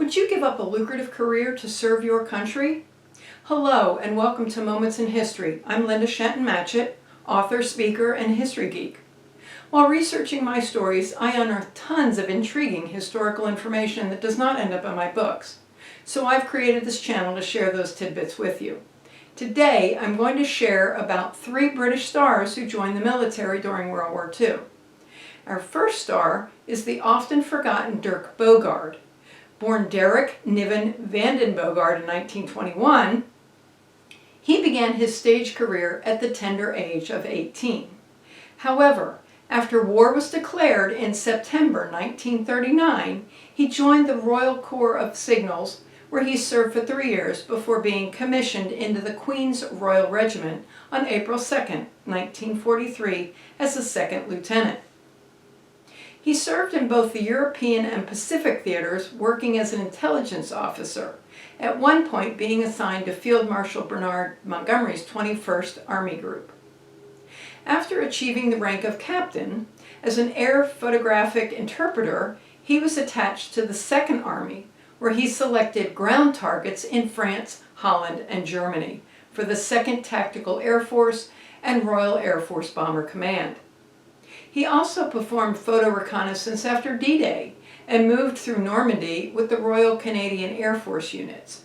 Would you give up a lucrative career to serve your country? Hello and welcome to Moments in History. I'm Linda Shenton-Matchett, author, speaker, and history geek. While researching my stories, I unearth tons of intriguing historical information that does not end up in my books. So I've created this channel to share those tidbits with you. Today, I'm going to share about 3 British stars who joined the military during World War II. Our first star is the often forgotten Dirk Bogarde. Born Derek Niven Vanden Bogarde in 1921, he began his stage career at the tender age of 18. However, after war was declared in September 1939, he joined the Royal Corps of Signals, where he served for 3 years before being commissioned into the Queen's Royal Regiment on April 2, 1943, as a second lieutenant. He served in both the European and Pacific theaters, working as an intelligence officer, at one point being assigned to Field Marshal Bernard Montgomery's 21st Army Group. After achieving the rank of captain, as an air photographic interpreter, he was attached to the Second Army, where he selected ground targets in France, Holland, and Germany for the 2nd Tactical Air Force and Royal Air Force Bomber Command. He also performed photo reconnaissance after D-Day and moved through Normandy with the Royal Canadian Air Force units.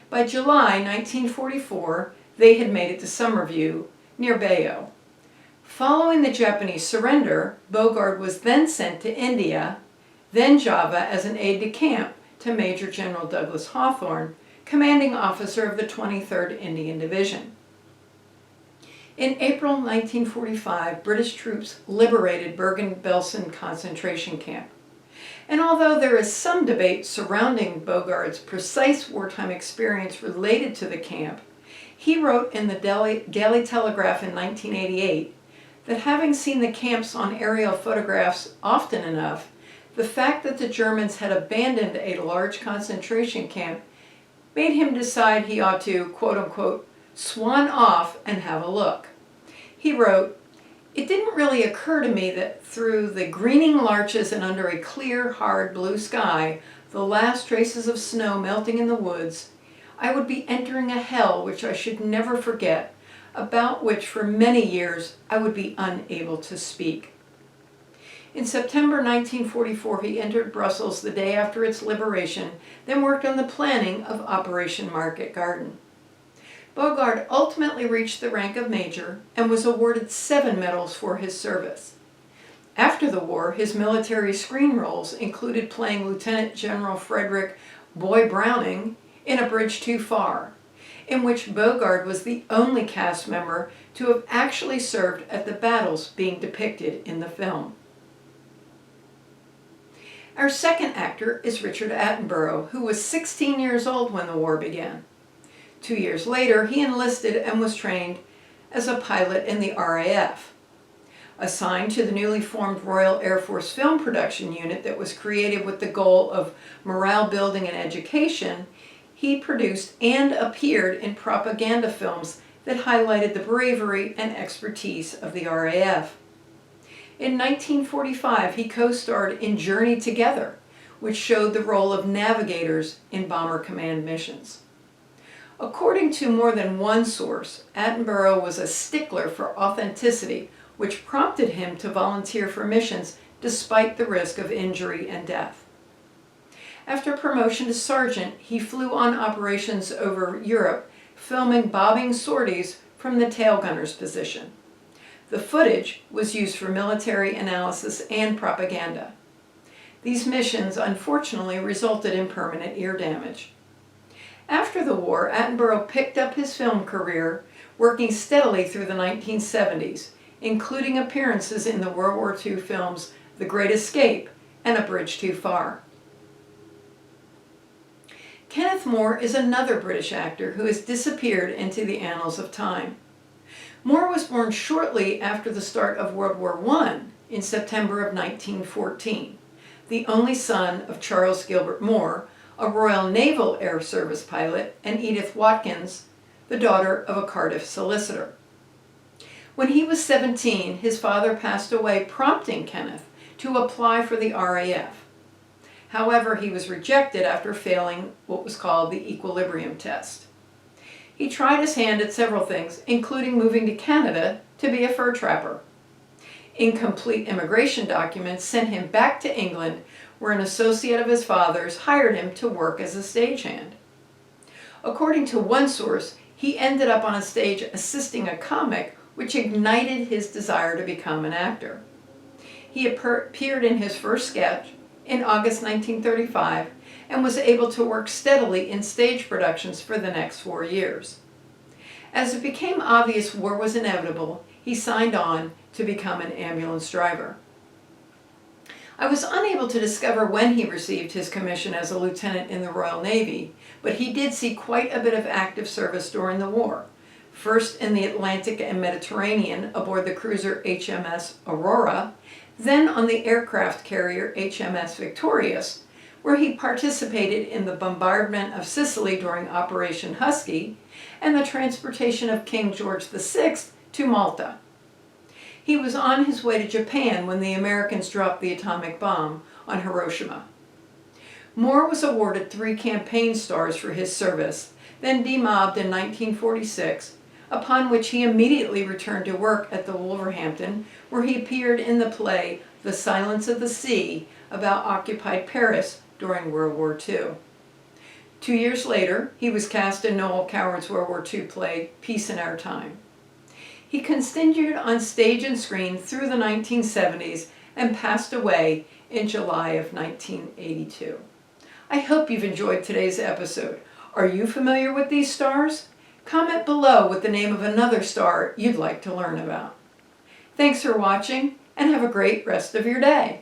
By July 1944, they had made it to Somerview, near Bayeux. Following the Japanese surrender, Bogarde was then sent to India, then Java as an aide-de-camp to Major General Douglas Hawthorne, commanding officer of the 23rd Indian Division. In April 1945, British troops liberated Bergen-Belsen concentration camp. And although there is some debate surrounding Bogarde's precise wartime experience related to the camp, he wrote in the Daily Telegraph in 1988 that having seen the camps on aerial photographs often enough, the fact that the Germans had abandoned a large concentration camp made him decide he ought to, quote-unquote, swan off and have a look. He wrote, "It didn't really occur to me that through the greening larches and under a clear, hard blue sky, the last traces of snow melting in the woods, I would be entering a hell which I should never forget, about which for many years I would be unable to speak." In September 1944, he entered Brussels the day after its liberation, then worked on the planning of Operation Market Garden. Bogarde ultimately reached the rank of major and was awarded 7 medals for his service. After the war, his military screen roles included playing Lieutenant General Frederick Boy Browning in A Bridge Too Far, in which Bogarde was the only cast member to have actually served at the battles being depicted in the film. Our second actor is Richard Attenborough, who was 16 years old when the war began. 2 years later, he enlisted and was trained as a pilot in the RAF. Assigned to the newly formed Royal Air Force Film Production Unit that was created with the goal of morale building and education, he produced and appeared in propaganda films that highlighted the bravery and expertise of the RAF. In 1945, he co-starred in Journey Together, which showed the role of navigators in Bomber Command missions. According to more than one source, Attenborough was a stickler for authenticity, which prompted him to volunteer for missions despite the risk of injury and death. After promotion to sergeant, he flew on operations over Europe, filming bobbing sorties from the tail gunner's position. The footage was used for military analysis and propaganda. These missions unfortunately resulted in permanent ear damage. After the war, Attenborough picked up his film career, working steadily through the 1970s, including appearances in the World War II films The Great Escape and A Bridge Too Far. Kenneth More is another British actor who has disappeared into the annals of time. More was born shortly after the start of World War I in September of 1914, the only son of Charles Gilbert More, a Royal Naval Air Service pilot, and Edith Watkins, the daughter of a Cardiff solicitor. When he was 17, his father passed away, prompting Kenneth to apply for the RAF. However, he was rejected after failing what was called the equilibrium test. He tried his hand at several things, including moving to Canada to be a fur trapper. Incomplete immigration documents sent him back to England, where an associate of his father's hired him to work as a stagehand. According to one source, he ended up on a stage assisting a comic, which ignited his desire to become an actor. He appeared in his first sketch in August 1935 and was able to work steadily in stage productions for the next 4 years. As it became obvious war was inevitable, he signed on to become an ambulance driver. I was unable to discover when he received his commission as a lieutenant in the Royal Navy, but he did see quite a bit of active service during the war. First in the Atlantic and Mediterranean aboard the cruiser HMS Aurora, then on the aircraft carrier HMS Victorious, where he participated in the bombardment of Sicily during Operation Husky and the transportation of King George VI to Malta. He was on his way to Japan when the Americans dropped the atomic bomb on Hiroshima. Moore was awarded 3 campaign stars for his service, then demobbed in 1946, upon which he immediately returned to work at the Wolverhampton, where he appeared in the play The Silence of the Sea about occupied Paris during World War II. 2 years later, he was cast in Noel Coward's World War II play Peace in Our Time. He continued on stage and screen through the 1970s and passed away in July of 1982. I hope you've enjoyed today's episode. Are you familiar with these stars? Comment below with the name of another star you'd like to learn about. Thanks for watching, and have a great rest of your day.